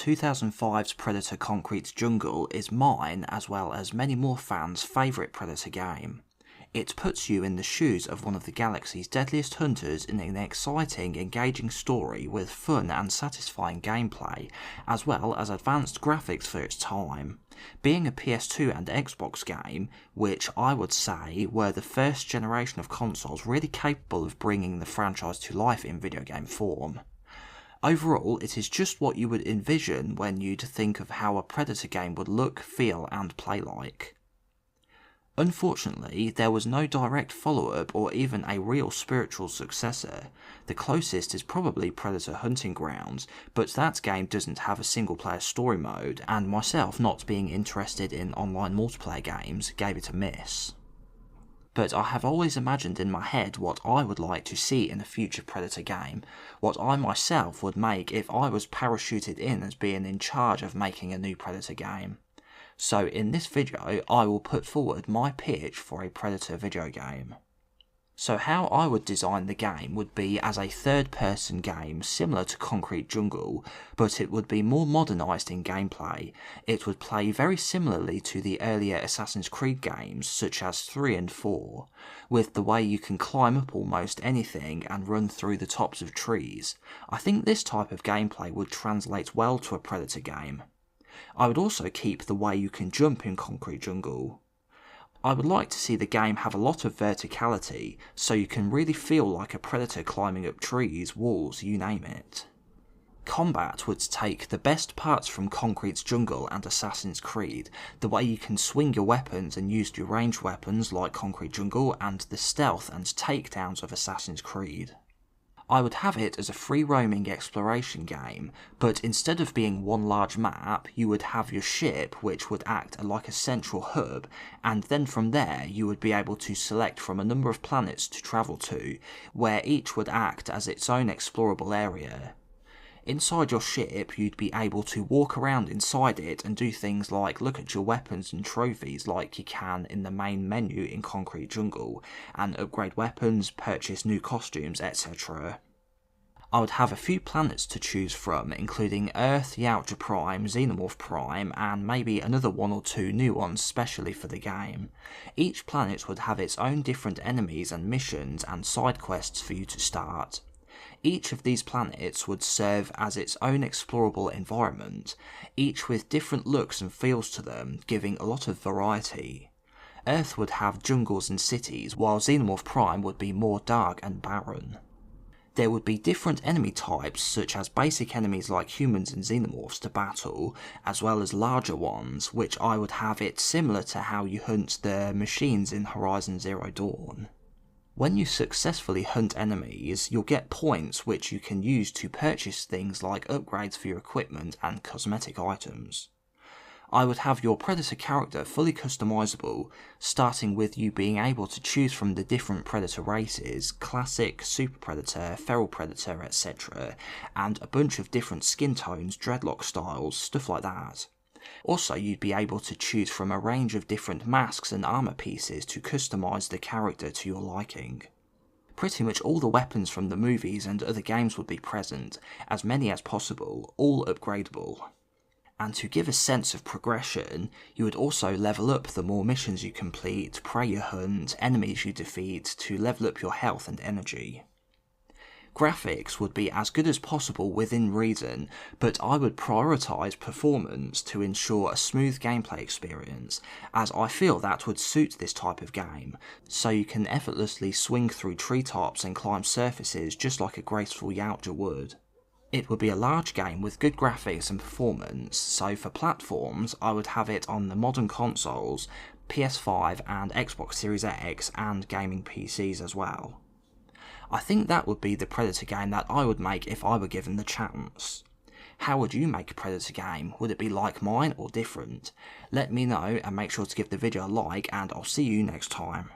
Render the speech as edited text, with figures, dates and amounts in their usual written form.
2005's Predator: Concrete Jungle is mine, as well as many more fans' favourite Predator game. It puts you in the shoes of one of the galaxy's deadliest hunters in an exciting, engaging story with fun and satisfying gameplay, as well as advanced graphics for its time. Being a PS2 and Xbox game, which I would say were the first generation of consoles really capable of bringing the franchise to life in video game form. Overall, it is just what you would envision when you'd think of how a Predator game would look, feel and play like. Unfortunately, there was no direct follow-up or even a real spiritual successor. The closest is probably Predator Hunting Grounds, but that game doesn't have a single-player story mode, and myself not being interested in online multiplayer games gave it a miss. But I have always imagined in my head what I would like to see in a future Predator game, what I myself would make if I was parachuted in as being in charge of making a new Predator game. So in this video I will put forward my pitch for a Predator video game. So how I would design the game would be as a third-person game similar to Concrete Jungle, but it would be more modernised in gameplay. It would play very similarly to the earlier Assassin's Creed games such as 3 and 4, with the way you can climb up almost anything and run through the tops of trees. I think this type of gameplay would translate well to a Predator game. I would also keep the way you can jump in Concrete Jungle. I would like to see the game have a lot of verticality, so you can really feel like a predator climbing up trees, walls, you name it. Combat would take the best parts from Concrete Jungle and Assassin's Creed, the way you can swing your weapons and use your ranged weapons like Concrete Jungle, and the stealth and takedowns of Assassin's Creed. I would have it as a free-roaming exploration game, but instead of being one large map, you would have your ship which would act like a central hub, and then from there you would be able to select from a number of planets to travel to, where each would act as its own explorable area. Inside your ship, you'd be able to walk around inside it and do things like look at your weapons and trophies like you can in the main menu in Concrete Jungle, and upgrade weapons, purchase new costumes, etc. I would have a few planets to choose from, including Earth, Yautja Prime, Xenomorph Prime, and maybe another one or two new ones specially for the game. Each planet would have its own different enemies and missions and side quests for you to start. Each of these planets would serve as its own explorable environment, each with different looks and feels to them, giving a lot of variety. Earth would have jungles and cities, while Xenomorph Prime would be more dark and barren. There would be different enemy types, such as basic enemies like humans and xenomorphs to battle, as well as larger ones, which I would have it similar to how you hunt the machines in Horizon Zero Dawn. When you successfully hunt enemies, you'll get points which you can use to purchase things like upgrades for your equipment and cosmetic items. I would have your Predator character fully customizable, starting with you being able to choose from the different Predator races, Classic, Super Predator, Feral Predator, etc., and a bunch of different skin tones, dreadlock styles, stuff like that. Also, you'd be able to choose from a range of different masks and armour pieces to customise the character to your liking. Pretty much all the weapons from the movies and other games would be present, as many as possible, all upgradable. And to give a sense of progression, you would also level up the more missions you complete, prey you hunt, enemies you defeat, to level up your health and energy. Graphics would be as good as possible within reason, but I would prioritise performance to ensure a smooth gameplay experience, as I feel that would suit this type of game, so you can effortlessly swing through treetops and climb surfaces just like a graceful Yautja would. It would be a large game with good graphics and performance, so for platforms I would have it on the modern consoles, PS5 and Xbox Series X, and gaming PCs as well. I think that would be the Predator game that I would make if I were given the chance. How would you make a Predator game? Would it be like mine or different? Let me know and make sure to give the video a like, and I'll see you next time.